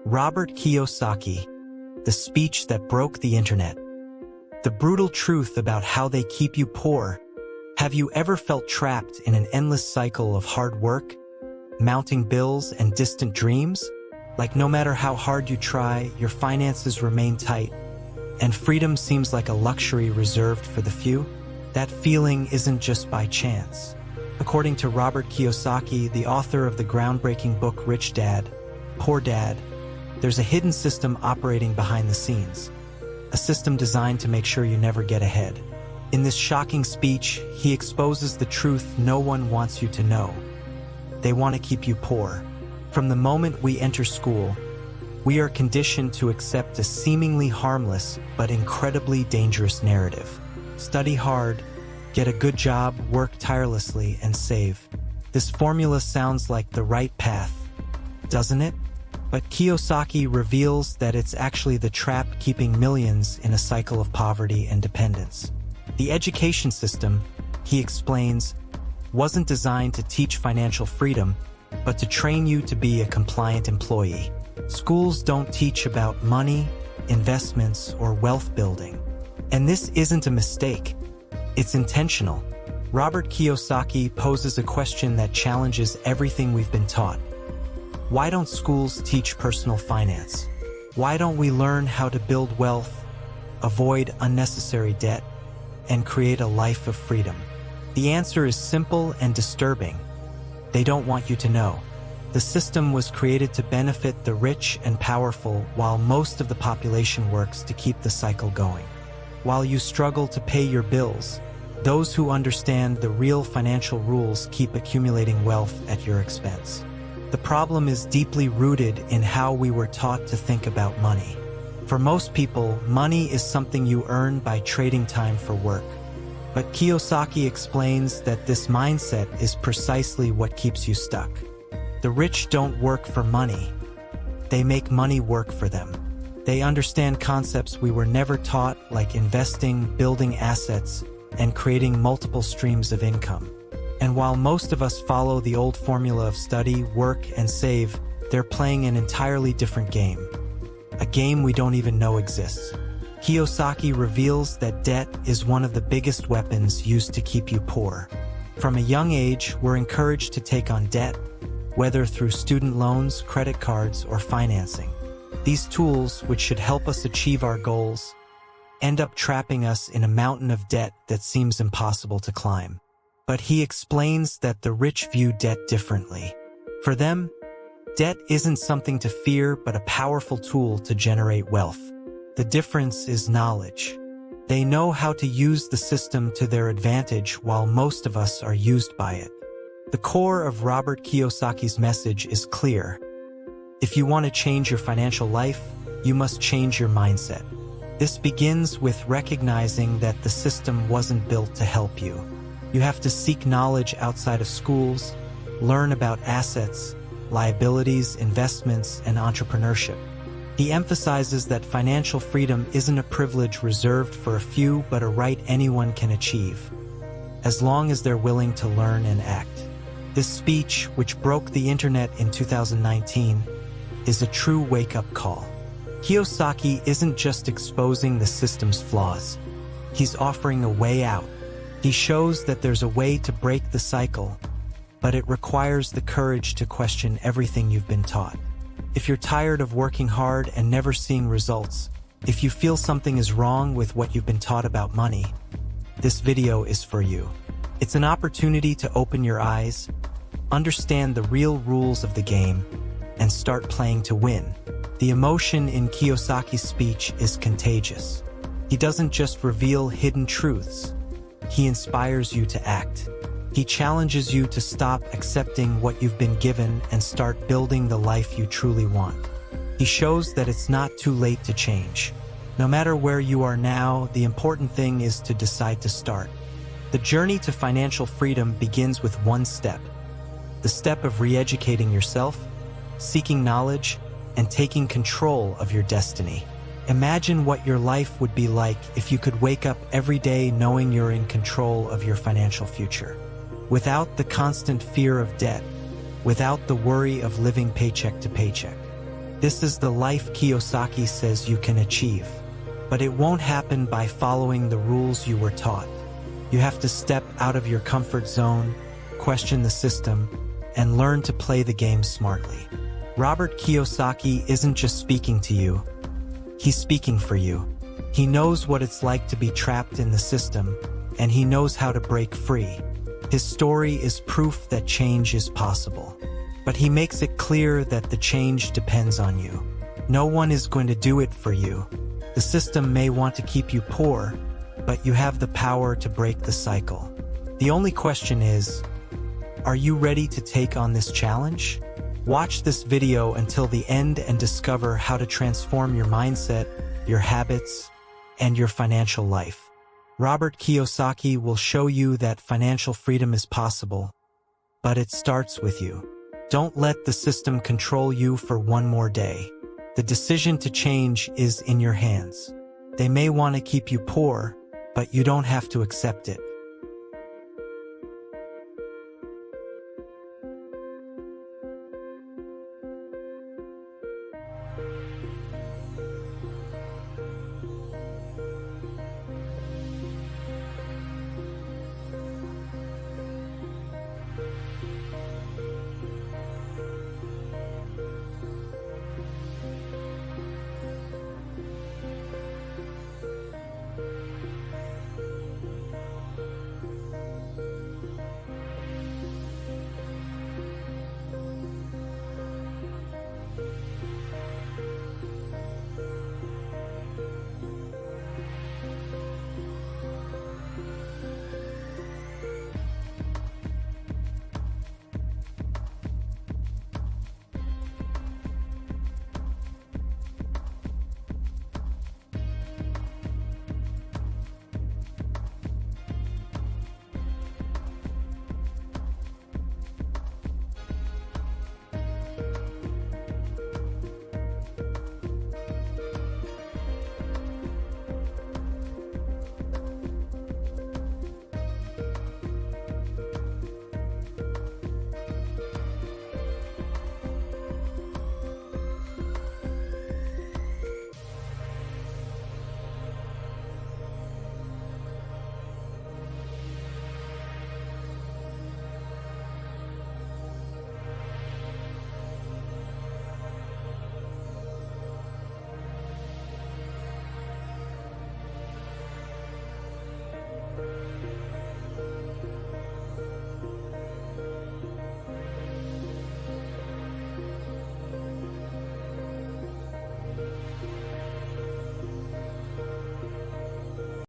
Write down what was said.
Robert Kiyosaki, the speech that broke the internet. The brutal truth about how they keep you poor. Have you ever felt trapped in an endless cycle of hard work, mounting bills, and distant dreams? Like no matter how hard you try, your finances remain tight, and freedom seems like a luxury reserved for the few? That feeling isn't just by chance. According to Robert Kiyosaki, the author of the groundbreaking book Rich Dad, Poor Dad, there's a hidden system operating behind the scenes. A system designed to make sure you never get ahead. In this shocking speech, he exposes the truth no one wants you to know. They want to keep you poor. From the moment we enter school, we are conditioned to accept a seemingly harmless but incredibly dangerous narrative. Study hard, get a good job, work tirelessly, and save. This formula sounds like the right path, doesn't it? But Kiyosaki reveals that it's actually the trap keeping millions in a cycle of poverty and dependence. The education system, he explains, wasn't designed to teach financial freedom, but to train you to be a compliant employee. Schools don't teach about money, investments, or wealth building. And this isn't a mistake. It's intentional. Robert Kiyosaki poses a question that challenges everything we've been taught. Why don't schools teach personal finance? Why don't we learn how to build wealth, avoid unnecessary debt, and create a life of freedom? The answer is simple and disturbing. They don't want you to know. The system was created to benefit the rich and powerful, while most of the population works to keep the cycle going. While you struggle to pay your bills, those who understand the real financial rules keep accumulating wealth at your expense. The problem is deeply rooted in how we were taught to think about money. For most people, money is something you earn by trading time for work. But Kiyosaki explains that this mindset is precisely what keeps you stuck. The rich don't work for money. They make money work for them. They understand concepts we were never taught, like investing, building assets, and creating multiple streams of income. And while most of us follow the old formula of study, work, and save, they're playing an entirely different game. A game we don't even know exists. Kiyosaki reveals that debt is one of the biggest weapons used to keep you poor. From a young age, we're encouraged to take on debt, whether through student loans, credit cards, or financing. These tools, which should help us achieve our goals, end up trapping us in a mountain of debt that seems impossible to climb. But he explains that the rich view debt differently. For them, debt isn't something to fear, but a powerful tool to generate wealth. The difference is knowledge. They know how to use the system to their advantage, while most of us are used by it. The core of Robert Kiyosaki's message is clear. If you want to change your financial life, you must change your mindset. This begins with recognizing that the system wasn't built to help you. You have to seek knowledge outside of schools, learn about assets, liabilities, investments, and entrepreneurship. He emphasizes that financial freedom isn't a privilege reserved for a few, but a right anyone can achieve, as long as they're willing to learn and act. This speech, which broke the internet in 2019, is a true wake-up call. Kiyosaki isn't just exposing the system's flaws. He's offering a way out. He shows that there's a way to break the cycle, but it requires the courage to question everything you've been taught. If you're tired of working hard and never seeing results, if you feel something is wrong with what you've been taught about money, this video is for you. It's an opportunity to open your eyes, understand the real rules of the game, and start playing to win. The emotion in Kiyosaki's speech is contagious. He doesn't just reveal hidden truths. He inspires you to act. He challenges you to stop accepting what you've been given and start building the life you truly want. He shows that it's not too late to change. No matter where you are now, the important thing is to decide to start. The journey to financial freedom begins with one step. The step of re-educating yourself, seeking knowledge, and taking control of your destiny. Imagine what your life would be like if you could wake up every day knowing you're in control of your financial future. Without the constant fear of debt, without the worry of living paycheck to paycheck. This is the life Kiyosaki says you can achieve. But it won't happen by following the rules you were taught. You have to step out of your comfort zone, question the system, and learn to play the game smartly. Robert Kiyosaki isn't just speaking to you. He's speaking for you. He knows what it's like to be trapped in the system, and he knows how to break free. His story is proof that change is possible. But he makes it clear that the change depends on you. No one is going to do it for you. The system may want to keep you poor, but you have the power to break the cycle. The only question is, are you ready to take on this challenge? Watch this video until the end and discover how to transform your mindset, your habits, and your financial life. Robert Kiyosaki will show you that financial freedom is possible, but it starts with you. Don't let the system control you for one more day. The decision to change is in your hands. They may want to keep you poor, but you don't have to accept it.